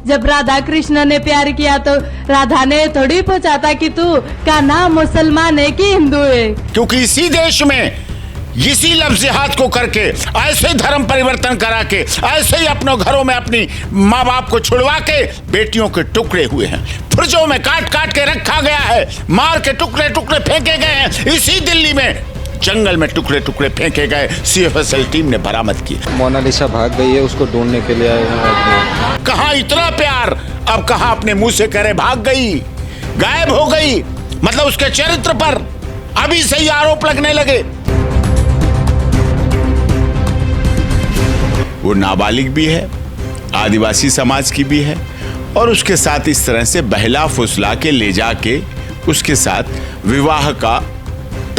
जब राधा कृष्ण ने प्यार किया तो राधा ने थोड़ी पूछा था कि तू का नाम मुसलमान है कि हिंदू है। क्योंकि इसी देश में इसी लफ्ज़ हाथ को करके ऐसे ही धर्म परिवर्तन करा के ऐसे ही अपने घरों में अपनी माँ बाप को छुड़वा के बेटियों के टुकड़े हुए हैं, फुर्जों में काट काट के रखा गया है, मार के टुकड़े टुकड़े फेंके गए हैं। इसी दिल्ली में जंगल में टुकड़े टुकड़े फेंके गए, CFSL टीम ने बरामद किए। मोनालिसा भाग गई है, उसको ढूंढने के लिए आए हैं। कहाँ इतना प्यार, अब कहाँ अपने मुंह से करे भाग गई, गायब हो गई, मतलब उसके चरित्र पर अभी से ही आरोप लगने लगे। वो नाबालिग भी है, आदिवासी समाज की भी है, और उसके साथ इस तरह से बहला फुसला के ले जाके उसके साथ विवाह का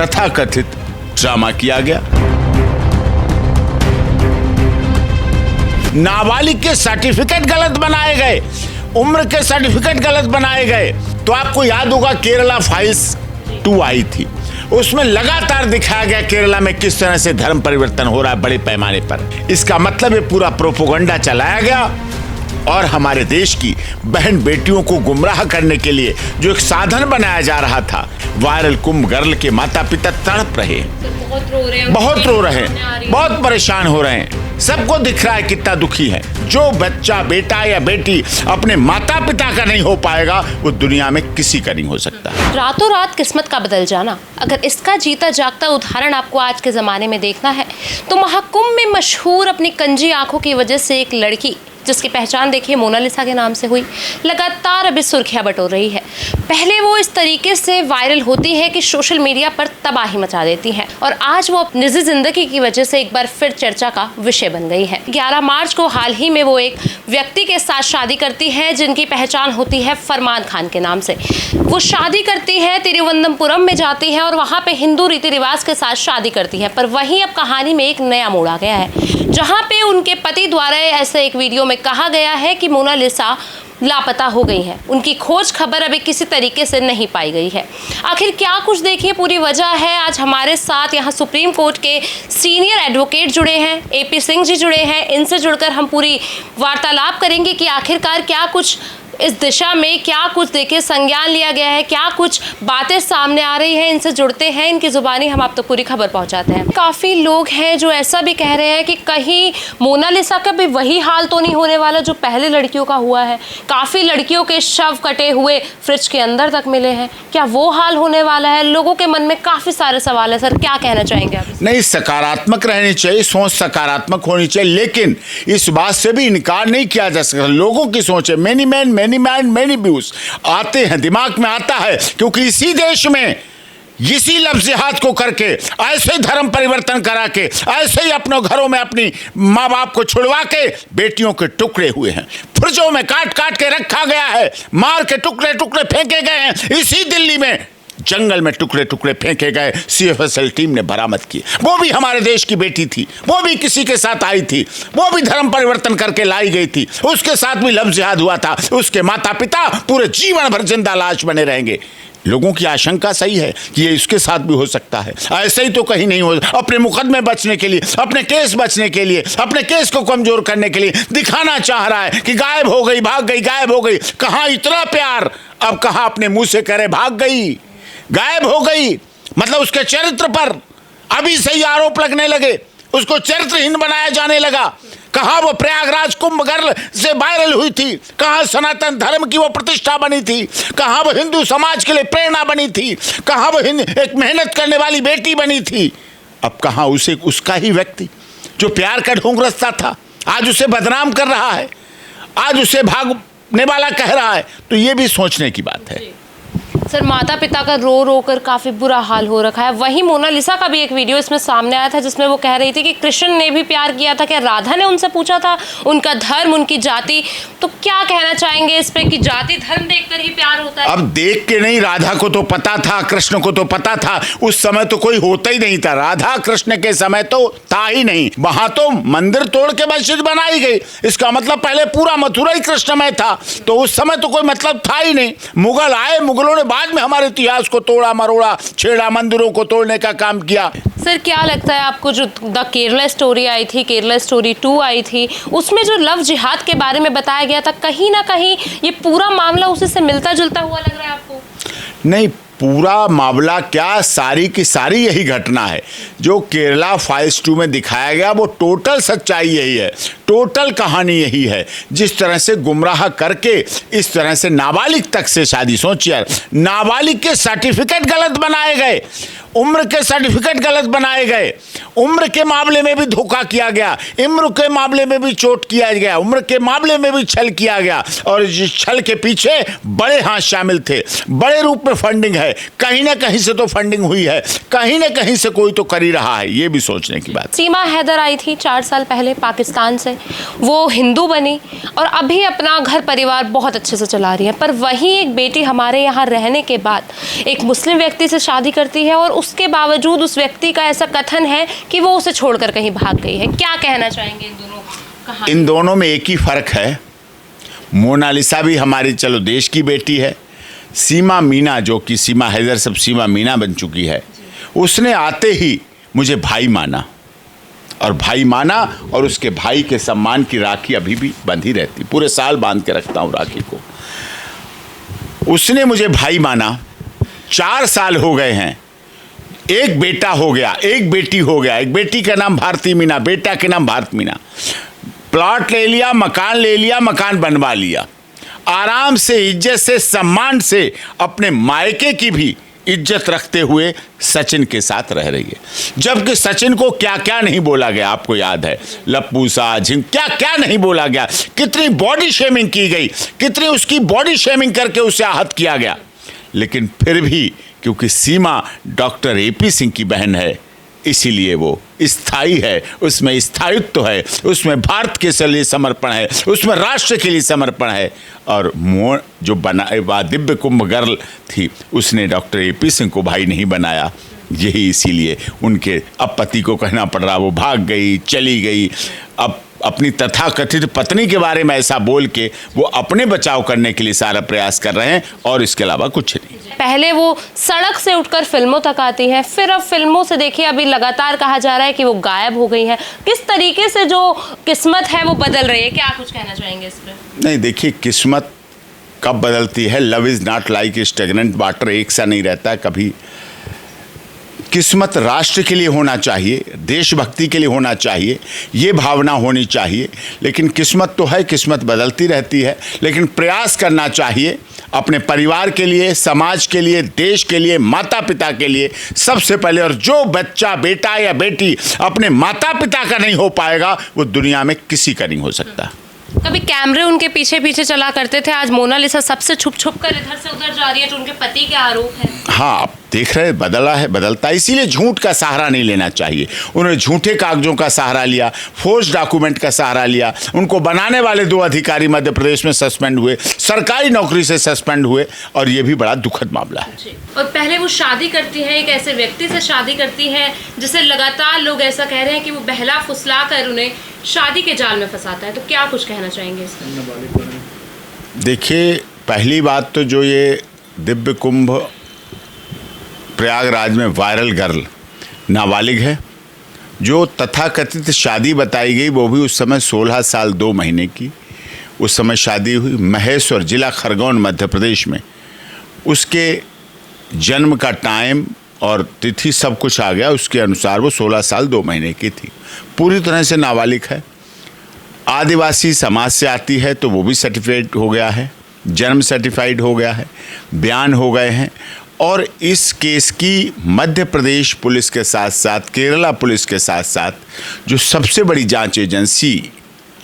तथाकथित ड्रामा किया गया। नाबालिग के सर्टिफिकेट गलत बनाए गए, उम्र के सर्टिफिकेट गलत बनाए गए। तो आपको याद होगा केरला फाइल्स 2 आई थी, उसमें लगातार दिखाया गया केरला में किस तरह से धर्म परिवर्तन हो रहा है बड़े पैमाने पर। इसका मतलब ये पूरा प्रोपोगंडा चलाया गया और हमारे देश की बहन बेटियों को गुमराह करने के लिए जो एक साधन बनाया जा रहा था, वायरल कुंभ गर्ल के माता पिता तड़प रहे हैं, बहुत रो रहे हैं, बहुत परेशान हो रहे हैं। सबको दिख रहा है कितना दुखी है। जो बच्चा बेटा या बेटी अपने माता पिता का नहीं हो पाएगा वो दुनिया में किसी का नहीं हो सकता। रातों रात किस्मत का बदल जाना, अगर इसका जीता जागता उदाहरण आपको आज के ज़माने में देखना है तो महाकुंभ में मशहूर अपनी कंजी आंखों की वजह से एक लड़की जिसकी पहचान देखिए मोनालिसा के नाम से हुई, लगातार अभी सुर्खियां बटोर रही है। पहले वो इस तरीके से वायरल होती है कि सोशल मीडिया पर तबाही मचा देती हैं और आज वो अपनी निजी जिंदगी की वजह से एक बार फिर चर्चा का विषय बन गई है। 11 मार्च को हाल ही में वो एक व्यक्ति के साथ शादी करती है जिनकी पहचान होती है फरमान खान के नाम से। वो शादी करती है, तिरुवनंतपुरम में जाती है और वहाँ पे हिंदू रीति रिवाज के साथ शादी करती है। पर वहीं अब कहानी में एक नया मोड़ आ गया है, जहाँ पे उनके पति द्वारा ऐसे एक वीडियो में कहा गया है कि मोनालिसा लापता हो गई है। उनकी खोज खबर अभी किसी तरीके से नहीं पाई गई है। आखिर क्या कुछ देखिए पूरी वजह है। आज हमारे साथ यहाँ सुप्रीम कोर्ट के सीनियर एडवोकेट जुड़े हैं, AP सिंह जी जुड़े हैं। इनसे जुड़कर हम पूरी वार्तालाप करेंगे कि आखिरकार क्या कुछ इस दिशा में क्या कुछ देखिए संज्ञान लिया गया है, क्या कुछ बातें सामने आ रही हैं। इनसे जुड़ते हैं, इनकी जुबानी हम आप तक पूरी खबर पहुंचाते हैं। काफ़ी लोग हैं जो ऐसा भी कह रहे हैं कि कहीं मोनालिसा का भी वही हाल तो नहीं होने वाला जो पहले लड़कियों का हुआ है। काफ़ी लड़कियों के शव कटे हुए फ्रिज के अंदर तक मिले हैं, क्या वो हाल होने वाला है? लोगों के मन में काफ़ी सारे सवाल है। सर क्या कहना चाहेंगे आप? नहीं, सकारात्मक रहनी चाहिए, सोच सकारात्मक होनी चाहिए, लेकिन इस बात से भी इनकार नहीं किया जा सकता। लोगों की सोच है, many man many man many views आते हैं, दिमाग में आता है, क्योंकि इसी देश में इसी लफ्ज़ हाथ को करके ऐसे ही धर्म परिवर्तन करा के ऐसे ही अपने घरों में अपनी माँ बाप को छुड़वा के बेटियों के टुकड़े हुए हैं, फुर्जों में काट काट के रखा गया है, मार के टुकड़े टुकड़े फेंके गए हैं। इसी दिल्ली में जंगल में टुकड़े टुकड़े फेंके गए, CFSL टीम ने बरामद किए। वो भी हमारे देश की बेटी थी, वो भी किसी के साथ आई थी, वो भी धर्म परिवर्तन करके लाई गई थी, उसके साथ भी लव जिहाद हुआ था। उसके माता पिता पूरे जीवन भर जिंदा लाश बने रहेंगे। लोगों की आशंका सही है कि ये इसके साथ भी हो सकता है। ऐसे ही तो कहीं नहीं हो। अपने मुकदमे बचने के लिए, अपने केस बचने के लिए, अपने केस को कमजोर करने के लिए दिखाना चाह रहा है कि गायब हो गई, भाग गई, गायब हो गई। कहाँ इतना प्यार, अब कहाँ अपने मुंह से करे भाग गई, गायब हो गई, मतलब उसके चरित्र पर अभी से ही आरोप लगने लगे, उसको चरित्रहीन बनाया जाने लगा। कहाँ वो प्रयागराज कुंभ गर्ल से वायरल हुई थी, कहाँ सनातन धर्म की वो प्रतिष्ठा बनी थी, कहाँ वो हिंदू समाज के लिए प्रेरणा बनी थी, कहाँ वो एक मेहनत करने वाली बेटी बनी थी। अब कहाँ उसे उसका ही व्यक्ति जो प्यार का ढोंग रचता था आज उसे बदनाम कर रहा है, आज उसे भागने वाला कह रहा है। तो ये भी सोचने की बात है। सर माता पिता का रो रो कर काफ़ी बुरा हाल हो रखा है। वहीं मोनालिसा का भी एक वीडियो इसमें सामने आया था जिसमें वो कह रही थी कि कृष्ण ने भी प्यार किया था, क्या राधा ने उनसे पूछा था उनका धर्म, उनकी जाति। तो क्या कहना चाहेंगे इस पे कि जाति धर्म देखकर ही प्यार होता है? अब देख के नहीं, राधा को तो पता था, कृष्ण को तो पता था। उस समय तो कोई होता ही नहीं था, राधा कृष्ण के समय तो था ही नहीं। वहां तो मंदिर तोड़ के मस्जिद बनाई गई, इसका मतलब पहले पूरा मथुरा ही कृष्णमय था। तो उस समय तो कोई मतलब था ही नहीं। मुगल आए, मुगलों ने बाद में हमारे इतिहास को तोड़ा मरोड़ा, छेड़ा, मंदिरों को तोड़ने का काम किया। सर क्या लगता है आपको, जो द केरला स्टोरी आई थी, केरला स्टोरी 2 आई थी, उसमें जो लव जिहाद के बारे में बताया गया था, कहीं ना कहीं ये पूरा मामला उसी से मिलता जुलता हुआ लग रहा है आपको? नहीं, पूरा मामला क्या, सारी की सारी यही घटना है जो केरला फाइल्स 2 में दिखाया गया। वो टोटल सच्चाई यही है, टोटल कहानी यही है। जिस तरह से गुमराह करके इस तरह से नाबालिग तक से शादी, सोचिए यार, नाबालिग के सर्टिफिकेट गलत बनाए गए, उम्र के सर्टिफिकेट गलत बनाए गए, उम्र के मामले में भी धोखा किया गया, उम्र के मामले में भी चोट किया गया, उम्र के मामले में भी छल किया गया। और इस छल के पीछे बड़े हाथ शामिल थे, बड़े रूप में फंडिंग है, कहीं ना कहीं से तो फंडिंग हुई है, कहीं ना कहीं से कोई तो कर ही रहा है, ये भी सोचने की बात। सीमा हैदर आई थी 4 साल पहले पाकिस्तान से, वो हिंदू बनी और अभी अपना घर परिवार बहुत अच्छे से चला रही है, पर वहीं एक बेटी हमारे यहाँ रहने के बाद एक मुस्लिम व्यक्ति से शादी करती है और उसके बावजूद उस व्यक्ति का ऐसा कथन है कि वो उसे छोड़कर कहीं भाग गई है। क्या कहना चाहेंगे इन दोनों कहानी? इन दोनों में एक ही फर्क है, मोनालिसा भी हमारी चलो देश की बेटी है, सीमा मीना जो कि सीमा हैदर सब सीमा मीना बन चुकी है, उसने आते ही मुझे भाई माना, और भाई माना और उसके भाई के सम्मान की राखी अभी भी बंधी रहती, पूरे साल बांध के रखता हूँ राखी को। उसने मुझे भाई माना, 4 साल हो गए हैं, एक बेटा हो गया, एक बेटी हो गया, एक बेटी का नाम भारती मीना, बेटा के नाम भारत मीना। प्लॉट ले लिया, मकान ले लिया, मकान बनवा लिया, आराम से इज्जत से सम्मान से अपने मायके की भी इज्जत रखते हुए सचिन के साथ रह रही है। जबकि सचिन को क्या क्या नहीं बोला गया, आपको याद है, लप्पूसा झिंग, क्या क्या नहीं बोला गया, कितनी बॉडी शेमिंग की गई, कितनी उसकी बॉडी शेमिंग करके उसे आहत किया गया। लेकिन फिर भी क्योंकि सीमा डॉक्टर AP सिंह की बहन है, इसीलिए वो स्थायी है, उसमें स्थायित्व है, उसमें भारत के लिए समर्पण है, उसमें राष्ट्र के लिए समर्पण है। और जो बना दिव्य कुंभ गर्ल थी, उसने डॉक्टर AP सिंह को भाई नहीं बनाया, यही इसीलिए उनके अब पति को कहना पड़ रहा, वो भाग गई, चली गई। अब अपनी तथाकथित पत्नी के बारे में ऐसा बोल के वो अपने बचाव करने के लिए सारा प्रयास कर रहे हैं, और इसके अलावा कुछ नहीं। पहले वो सड़क से उठकर फिल्मों तक आती हैं, फिर अब फिल्मों से देखिए अभी लगातार कहा जा रहा है कि वो गायब हो गई हैं। किस तरीके से जो किस्मत है वो बदल रही है, क्या कुछ कहना चाहेंगे इस पर? नहीं, देखिए, किस्मत कब बदलती है, love is not like stagnant water, एक सा नहीं रहता कभी। किस्मत राष्ट्र के लिए होना चाहिए, देशभक्ति के लिए होना चाहिए, ये भावना होनी चाहिए। लेकिन किस्मत तो है, किस्मत बदलती रहती है, लेकिन प्रयास करना चाहिए अपने परिवार के लिए, समाज के लिए, देश के लिए, माता पिता के लिए सबसे पहले। और जो बच्चा, बेटा या बेटी अपने माता पिता का नहीं हो पाएगा, वो दुनिया में किसी का नहीं हो सकता। कभी कैमरे उनके पीछे पीछे चला करते थे, आज मोनालिसा सबसे छुप छुप कर इधर से उधर जा रही है, तो उनके पति के आरोप है। हाँ, आप देख रहे हैं, बदला है, बदलता है। इसीलिए झूठ का सहारा नहीं लेना चाहिए। उन्होंने झूठे कागजों का सहारा लिया, फोर्स डॉक्यूमेंट का सहारा लिया। उनको बनाने वाले 2 अधिकारी मध्य प्रदेश में सस्पेंड हुए, सरकारी नौकरी से सस्पेंड हुए, और ये भी बड़ा दुखद मामला है। और पहले वो शादी करती हैं, एक ऐसे व्यक्ति से शादी करती हैं जिसे लगातार लोग ऐसा कह रहे हैं कि वो बहला फुसला कर उन्हें शादी के जाल में फंसाता है, तो क्या कुछ कहना चाहेंगे इस पर? देखिए, पहली बात तो जो ये दिव्य कुंभ प्रयागराज में वायरल गर्ल नाबालिग है, जो तथाकथित शादी बताई गई, वो भी उस समय 16 साल 2 महीने की उस समय शादी हुई महेश्वर, जिला खरगोन, मध्य प्रदेश में। उसके जन्म का टाइम और तिथि सब कुछ आ गया, उसके अनुसार वो 16 साल 2 महीने की थी, पूरी तरह से नाबालिग है। आदिवासी समाज से आती है तो वो भी सर्टिफाइड हो गया है, जन्म सर्टिफाइड हो गया है, बयान हो गए हैं। और इस केस की मध्य प्रदेश पुलिस के साथ साथ केरला पुलिस के साथ साथ जो सबसे बड़ी जांच एजेंसी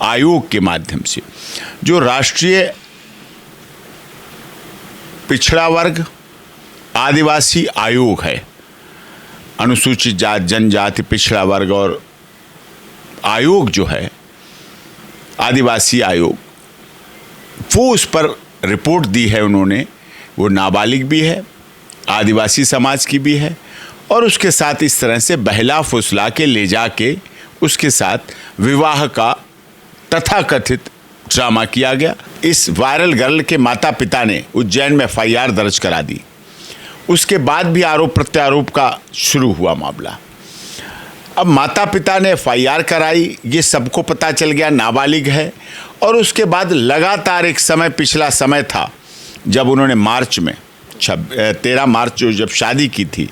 आयोग के माध्यम से जो राष्ट्रीय पिछड़ा वर्ग आदिवासी आयोग है, अनुसूचित जाति जनजाति पिछड़ा वर्ग और आयोग जो है आदिवासी आयोग, वो उस पर रिपोर्ट दी है उन्होंने। वो नाबालिग भी है, आदिवासी समाज की भी है, और उसके साथ इस तरह से बहला फुसला के ले जाके उसके साथ विवाह का तथाकथित ड्रामा किया गया। इस वायरल गर्ल के माता पिता ने उज्जैन में FIR दर्ज करा दी। उसके बाद भी आरोप प्रत्यारोप का शुरू हुआ मामला। अब माता पिता ने FIR कराई, ये सबको पता चल गया नाबालिग है। और उसके बाद लगातार एक समय, पिछला समय था जब उन्होंने मार्च में 13 मार्च जब शादी की थी,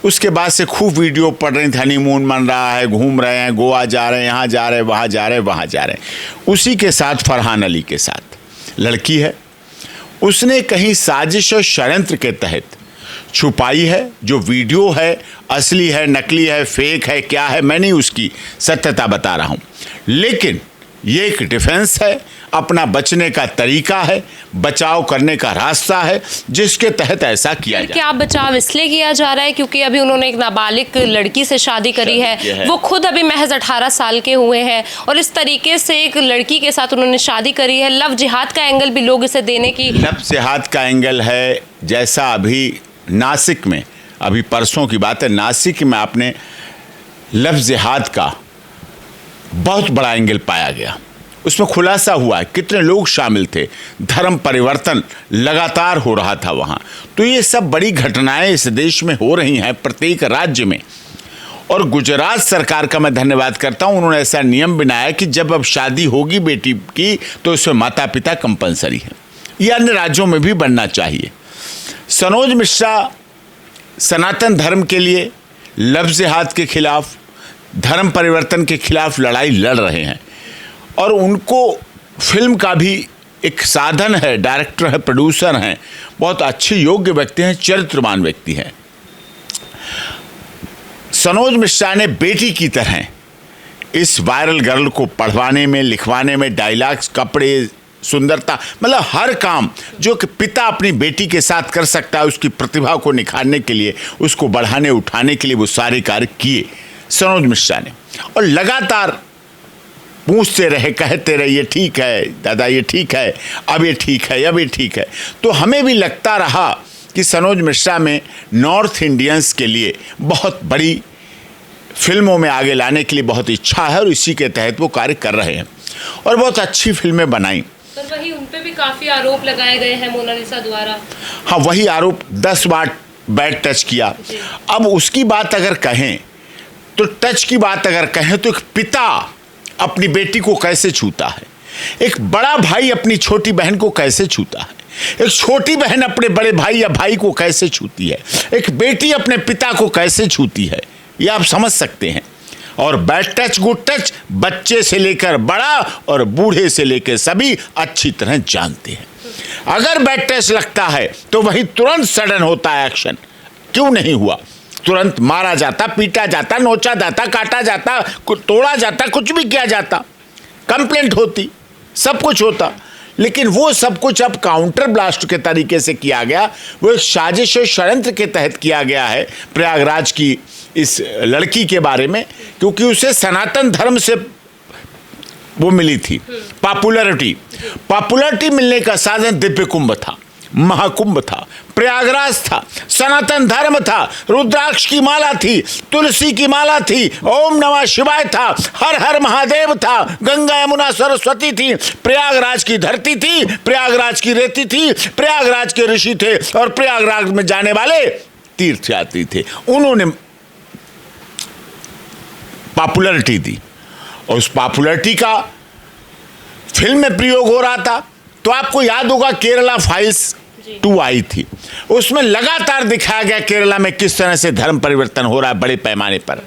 उसके बाद से खूब वीडियो पड़ रही थी, हनीमून मन रहा है, घूम रहे हैं, गोवा जा रहे हैं, यहाँ जा रहे हैं, वहाँ जा रहे हैं, वहाँ जा रहे हैं। उसी के साथ फरहान अली के साथ लड़की है, उसने कहीं साजिश और षड्यंत्र के तहत छुपाई है। जो वीडियो है असली है, नकली है, फेक है, क्या है, मैं नहीं उसकी सत्यता बता रहा हूँ, लेकिन ये एक डिफेंस है, अपना बचने का तरीका है, बचाव करने का रास्ता है, जिसके तहत ऐसा किया जाए। क्या बचाव इसलिए किया जा रहा है क्योंकि अभी उन्होंने एक नाबालिग लड़की से शादी करी है, वो खुद अभी महज 18 साल के हुए हैं, और इस तरीके से एक लड़की के साथ उन्होंने शादी करी है। लव जिहाद का एंगल भी लोग इसे देने की, लव जिहाद का एंगल है। जैसा अभी नासिक में, अभी परसों की बात है, नासिक में आपने लव जिहाद का बहुत बड़ा एंगल पाया गया। उसमें खुलासा हुआ है कितने लोग शामिल थे, धर्म परिवर्तन लगातार हो रहा था वहाँ। तो ये सब बड़ी घटनाएं इस देश में हो रही हैं, प्रत्येक राज्य में। और गुजरात सरकार का मैं धन्यवाद करता हूँ, उन्होंने ऐसा नियम बनाया कि जब अब शादी होगी बेटी की तो उसमें माता पिता कंपलसरी है। ये अन्य राज्यों में भी बनना चाहिए। सनोज मिश्रा सनातन धर्म के लिए, लव जिहाद के खिलाफ, धर्म परिवर्तन के खिलाफ लड़ाई लड़ रहे हैं, और उनको फिल्म का भी एक साधन है, डायरेक्टर है, प्रोड्यूसर हैं, बहुत अच्छे योग्य व्यक्ति हैं, चरित्रवान व्यक्ति हैं। सनोज मिश्रा ने बेटी की तरह इस वायरल गर्ल को पढ़वाने में, लिखवाने में, डायलॉग्स, कपड़े, सुंदरता, मतलब हर काम जो कि पिता अपनी बेटी के साथ कर सकता है, उसकी प्रतिभा को निखारने के लिए, उसको बढ़ाने उठाने के लिए वो सारे कार्य किए सनोज मिश्रा ने। और लगातार पूछते रहे, कहते रहे, ये ठीक है दादा, ये ठीक है, अब ये ठीक है, अब ये ठीक है। तो हमें भी लगता रहा कि सनोज मिश्रा में नॉर्थ इंडियंस के लिए बहुत बड़ी फिल्मों में आगे लाने के लिए बहुत इच्छा है, और इसी के तहत वो कार्य कर रहे हैं, और बहुत अच्छी फिल्में बनाई। पर वही उन पे भी काफी आरोप लगाए गए हैं मोनालिसा द्वारा। हाँ, वही आरोप 10 बार बैड टच किया। अब उसकी बात अगर कहें तो, टच की बात अगर कहें तो, एक पिता अपनी बेटी को कैसे छूता है, एक बड़ा भाई अपनी छोटी बहन को कैसे छूता है, एक छोटी बहन अपने बड़े भाई या भाई को कैसे छूती है, एक बेटी अपने पिता को कैसे छूती है, ये आप समझ सकते हैं। और बैड टच, गुड टच बच्चे से लेकर बड़ा और बूढ़े से लेकर सभी अच्छी तरह जानते हैं। अगर बैड टच लगता है तो वही तुरंत सडन होता है एक्शन। क्यों नहीं हुआ? तुरंत मारा जाता, पीटा जाता, नोचा जाता, काटा जाता, तोड़ा जाता, कुछ भी किया जाता, कंप्लेंट होती, सब कुछ होता। लेकिन वो सब कुछ अब काउंटर ब्लास्ट के तरीके से किया गया। वो एक साजिश षड्यंत्र के तहत किया गया है प्रयागराज की इस लड़की के बारे में, क्योंकि उसे सनातन धर्म से वो मिली थी पॉपुलरिटी मिलने का साधन दिव्य कुंभ था, महाकुंभ था, प्रयागराज था, सनातन धर्म था, रुद्राक्ष की माला थी, तुलसी की माला थी, ओम नमः शिवाय था, हर हर महादेव था, गंगा यमुना सरस्वती थी, प्रयागराज की धरती थी, प्रयागराज की रेती थी, प्रयागराज के ऋषि थे, और प्रयागराज में जाने वाले तीर्थयात्री थे। उन्होंने पॉपुलरिटी दी, और उस पॉपुलरिटी का फिल्म में प्रयोग हो रहा था। तो आपको याद होगा केरला फाइल्स 2 आई थी, उसमें लगातार दिखाया गया केरला में किस तरह से धर्म परिवर्तन हो रहा है बड़े पैमाने पर।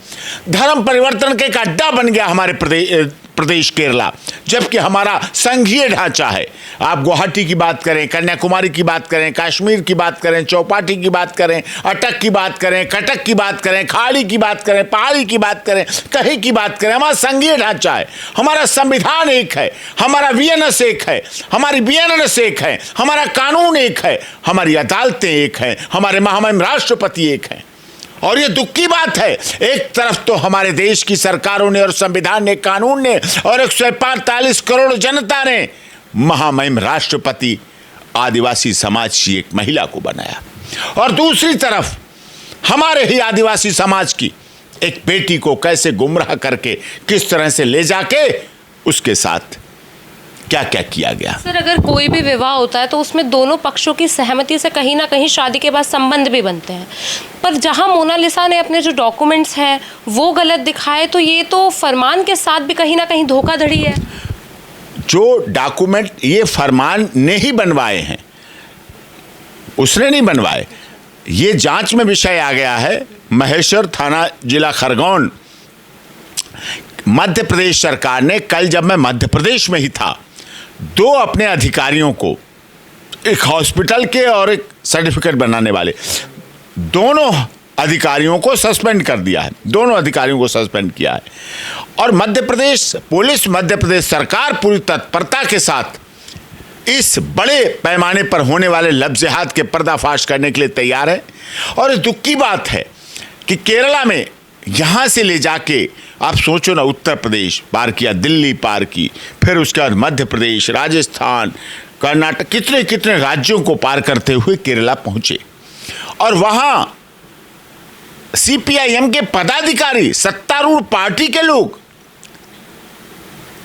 धर्म परिवर्तन का एक अड्डा बन गया हमारे प्रदेश केरला, जबकि हमारा संघीय ढांचा है। आप गुवाहाटी की बात करें, कन्याकुमारी की बात करें, कश्मीर की बात करें, चौपाटी की बात करें, अटक की बात करें, कटक की बात करें, खाड़ी की बात करें, पहाड़ी की बात करें, कहीं की बात करें, हमारा संघीय ढांचा है, हमारा संविधान एक है, हमारा वीएनएस एक है, हमारी बीएनएस एक है, हमारा कानून एक है, हमारी अदालतें एक हैं, हमारे महामहिम राष्ट्रपति एक हैं। और ये दुख की बात है, एक तरफ तो हमारे देश की सरकारों ने और संविधान ने, कानून ने और 145 करोड़ जनता ने महामहिम राष्ट्रपति आदिवासी समाज की एक महिला को बनाया, और दूसरी तरफ हमारे ही आदिवासी समाज की एक बेटी को कैसे गुमराह करके किस तरह से ले जाके उसके साथ क्या क्या किया गया। सर, अगर कोई भी विवाह होता है तो उसमें दोनों पक्षों की सहमति से कहीं ना कहीं शादी के बाद संबंध भी बनते हैं, पर जहां मोनालिसा ने अपने जो डॉक्यूमेंट्स हैं वो गलत दिखाए, तो ये तो फरमान के साथ भी कहीं ना कहीं धोखाधड़ी है। जो डॉक्यूमेंट ये फरमान ने ही बनवाए हैं, उसने नहीं बनवाए। ये जांच में विषय आ गया है। महेश्वर थाना, जिला खरगोन, मध्य प्रदेश सरकार ने, कल जब मैं मध्य प्रदेश में ही था, 2 अपने अधिकारियों को, एक हॉस्पिटल के और एक सर्टिफिकेट बनाने वाले, दोनों अधिकारियों को सस्पेंड कर दिया है। दोनों अधिकारियों को सस्पेंड किया है। और मध्य प्रदेश पुलिस, मध्य प्रदेश सरकार पूरी तत्परता के साथ इस बड़े पैमाने पर होने वाले लफ्ज़-ए-हाथ के पर्दाफाश करने के लिए तैयार है। और दुख की बात है कि केरला में यहाँ से ले जाके, आप सोचो ना, उत्तर प्रदेश पार किया, दिल्ली पार की, फिर उसके बाद मध्य प्रदेश, राजस्थान, कर्नाटक, कितने कितने राज्यों को पार करते हुए केरला पहुंचे। और वहां सीपीआईएम के पदाधिकारी, सत्तारूढ़ पार्टी के लोग,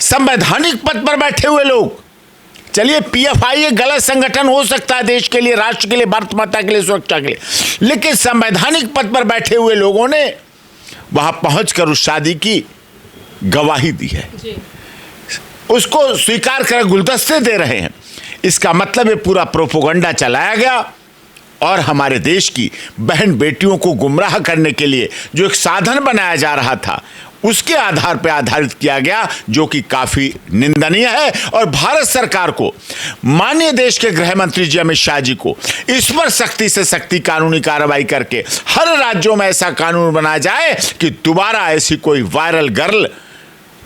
संवैधानिक पद पर बैठे हुए लोग, चलिए पीएफआई एक गलत संगठन हो सकता है देश के लिए, राष्ट्र के लिए, भारत माता के लिए, सुरक्षा के लिए, लेकिन संवैधानिक पद पर बैठे हुए लोगों ने वहां पहुंचकर उस शादी की गवाही दी है। उसको स्वीकार कर गुलदस्ते दे रहे हैं। इसका मतलब ये पूरा प्रोपोगंडा चलाया गया और हमारे देश की बहन बेटियों को गुमराह करने के लिए जो एक साधन बनाया जा रहा था, उसके आधार पर आधारित किया गया, जो कि काफी निंदनीय है। और भारत सरकार को, माननीय देश के गृह मंत्री जी अमित शाह जी को, इस पर सख्ती से सख्ती कानूनी कार्रवाई करके हर राज्यों में ऐसा कानून बनाया जाए कि दोबारा ऐसी कोई वायरल गर्ल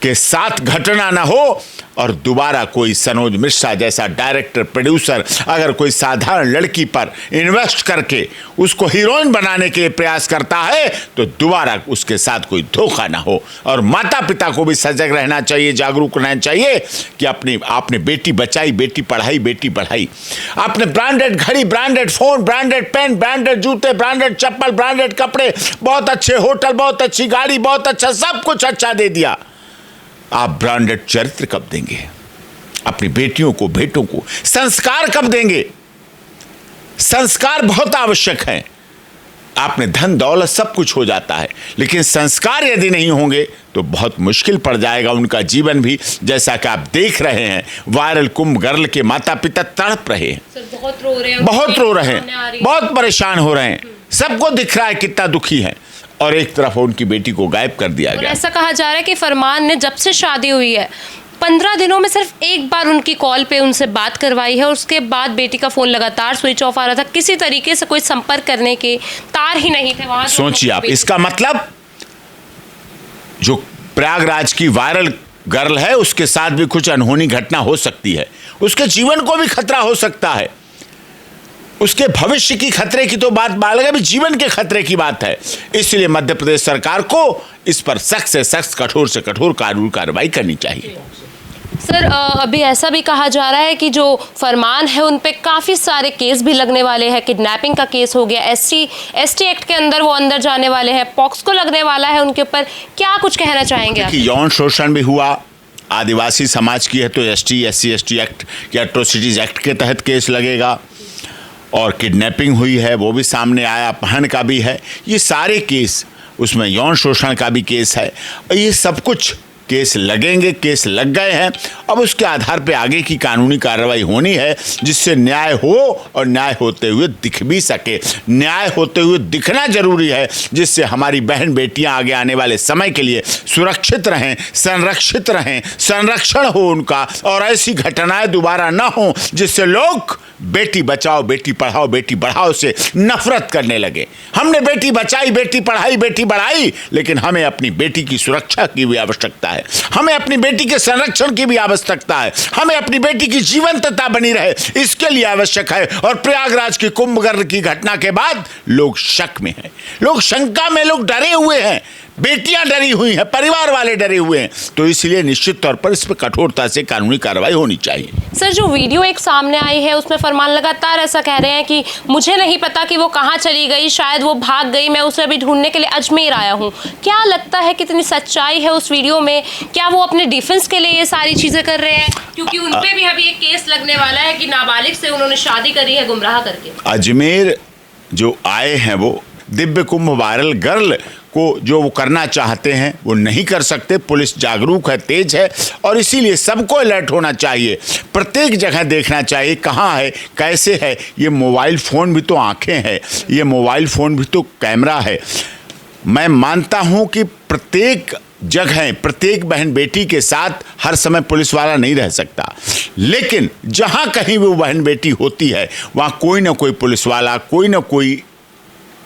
के साथ घटना ना हो, और दोबारा कोई सनोज मिश्रा जैसा डायरेक्टर, प्रोड्यूसर अगर कोई साधारण लड़की पर इन्वेस्ट करके उसको हीरोइन बनाने के लिए प्रयास करता है तो दोबारा उसके साथ कोई धोखा ना हो। और माता पिता को भी सजग रहना चाहिए, जागरूक रहना चाहिए कि आपने बेटी बचाई, बेटी पढ़ाई, बेटी बढ़ाई। आपने ब्रांडेड घड़ी, branded phone, branded pen, branded जूते, ब्रांडेड चप्पल, ब्रांडेड कपड़े, बहुत अच्छे होटल, बहुत अच्छी गाड़ी, बहुत अच्छा, सब कुछ अच्छा दे दिया। आप ब्रांडेड चरित्र कब देंगे? अपनी बेटियों को, बेटों को संस्कार कब देंगे? संस्कार बहुत आवश्यक है। आपने धन दौलत सब कुछ हो जाता है, लेकिन संस्कार यदि नहीं होंगे तो बहुत मुश्किल पड़ जाएगा उनका जीवन भी। जैसा कि आप देख रहे हैं, वायरल कुंभ गर्ल के माता पिता तड़प रहे हैं, बहुत रो रहे हैं, बहुत परेशान हो रहे हैं। सबको दिख रहा है कितना दुखी है, और एक तरफ उनकी बेटी को गायब कर दिया गया। ऐसा कहा जा रहा है कि फरमान ने जब से शादी हुई है 15 दिनों में सिर्फ एक बार उनकी कॉल पे उनसे बात करवाई है, और उसके बाद बेटी का फोन लगातार स्विच ऑफ आ रहा था। किसी तरीके से कोई संपर्क करने के तार ही नहीं थे वहां। सोचिए आप, इसका मतलब जो प्रयागराज की वायरल गर्ल है उसके साथ भी कुछ अनहोनी घटना हो सकती है। उसके जीवन को भी खतरा हो सकता है। उसके भविष्य की खतरे की तो बात अलग है, भी जीवन के खतरे की बात है। इसलिए मध्य प्रदेश सरकार को इस पर सख्त से सख्त, कठोर से कठोर कानूनी कार्रवाई करनी चाहिए। सर, अभी ऐसा भी कहा जा रहा है कि जो फरमान है उन पे काफ़ी सारे केस भी लगने वाले हैं। किडनैपिंग का केस हो गया, एसटी एक्ट के अंदर वो अंदर जाने वाले हैं, पॉक्सको लगने वाला है उनके ऊपर। क्या कुछ कहना चाहेंगे आप? यौन शोषण भी हुआ, आदिवासी समाज की है तो SC/SC एक्ट या एट्रोसिटीज एक्ट के तहत केस लगेगा, और किडनैपिंग हुई है वो भी सामने आया, अपहरण का भी है। ये सारे केस, उसमें यौन शोषण का भी केस है। ये सब कुछ केस लगेंगे, केस लग गए हैं। अब उसके आधार पे आगे की कानूनी कार्रवाई होनी है, जिससे न्याय हो, और न्याय होते हुए दिख भी सके। न्याय होते हुए दिखना जरूरी है, जिससे हमारी बहन बेटियां आगे आने वाले समय के लिए सुरक्षित रहें, संरक्षित रहें, संरक्षण हो उनका, और ऐसी घटनाएं दोबारा ना हो जिससे लोग बेटी बचाओ, बेटी पढ़ाओ, बेटी बढ़ाओ से नफरत करने लगे। हमने बेटी बचाई, बेटी पढ़ाई, बेटी बढ़ाई, लेकिन हमें अपनी बेटी की सुरक्षा की भी आवश्यकता है, हमें अपनी बेटी के संरक्षण की भी आवश्यकता है, हमें अपनी बेटी की जीवंतता बनी रहे, इसके लिए आवश्यक है। और प्रयागराज की कुंभ गर्ल की घटना के बाद लोग शक में हैं, लोग शंका में, लोग डरे हुए हैं। बेटियां डरी हुई हैं, परिवार वाले डरे हुए हैं, तो इसलिए निश्चित तौर पर इस पर कठोरता से कानूनी कार्रवाई होनी चाहिए। सर, जो वीडियो एक सामने आई है उसमें फरमान लगातार ऐसा कह रहे हैं कि मुझे नहीं पता कि वो कहाँ चली गई, शायद वो भाग गई, मैं उसे अभी ढूंढने के लिए अजमेर आया हूँ। क्या लगता है कितनी सच्चाई है उस वीडियो में? क्या वो अपने डिफेंस के लिए ये सारी चीजें कर रहे हैं? क्योंकि उन पे भी अभी एक केस लगने वाला है कि नाबालिग से उन्होंने शादी करी है गुमराह करके। अजमेर जो आए हैं वो दिव्य कुंभ वायरल गर्ल को जो वो करना चाहते हैं वो नहीं कर सकते। पुलिस जागरूक है, तेज है, और इसीलिए सबको अलर्ट होना चाहिए। प्रत्येक जगह देखना चाहिए कहाँ है, कैसे है। ये मोबाइल फ़ोन भी तो आंखें हैं, ये मोबाइल फ़ोन भी तो कैमरा है। मैं मानता हूँ कि प्रत्येक जगह प्रत्येक बहन बेटी के साथ हर समय पुलिस वाला नहीं रह सकता, लेकिन जहाँ कहीं वो बहन बेटी होती है वहाँ कोई ना कोई पुलिस वाला, कोई ना कोई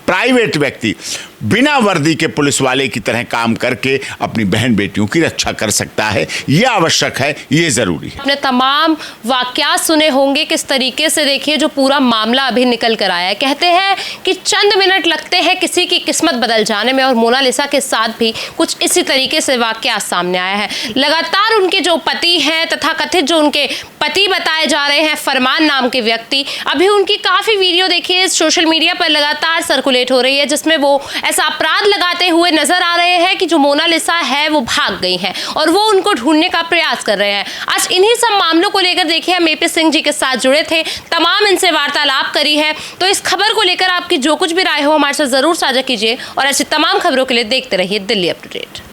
प्राइवेट व्यक्ति बिना वर्दी के पुलिस वाले की तरह काम करके अपनी बहन बेटियों की रक्षा कर सकता है। यह आवश्यक है, ये जरूरी है। आपने तमाम वाकयात सुने होंगे किस तरीके से, देखिए जो पूरा मामला अभी निकल कर आया है। कहते हैं कि चंद मिनट लगते हैं किसी की किस्मत बदल जाने में, और मोनालिसा के साथ भी कुछ इसी तरीके से वाकयात सामने आया है। लगातार उनके जो पति हैं, तथा कथित जो उनके पति बताए जा रहे हैं फरमान नाम के व्यक्ति, अभी उनकी काफ़ी वीडियो देखिए सोशल मीडिया पर लगातार सर्कुलेट हो रही है, जिसमें वो ऐसा अपराध लगाते हुए नजर आ रहे हैं कि जो मोनालिसा है वो भाग गई हैं और वो उनको ढूंढने का प्रयास कर रहे हैं। आज इन्हीं सब मामलों को लेकर देखिए हम AP सिंह जी के साथ जुड़े थे, तमाम इनसे वार्तालाप करी है। तो इस खबर को लेकर आपकी जो कुछ भी राय हो हमारे साथ जरूर साझा कीजिए, और ऐसी तमाम खबरों के लिए देखते रहिए दिल्ली अपडेट।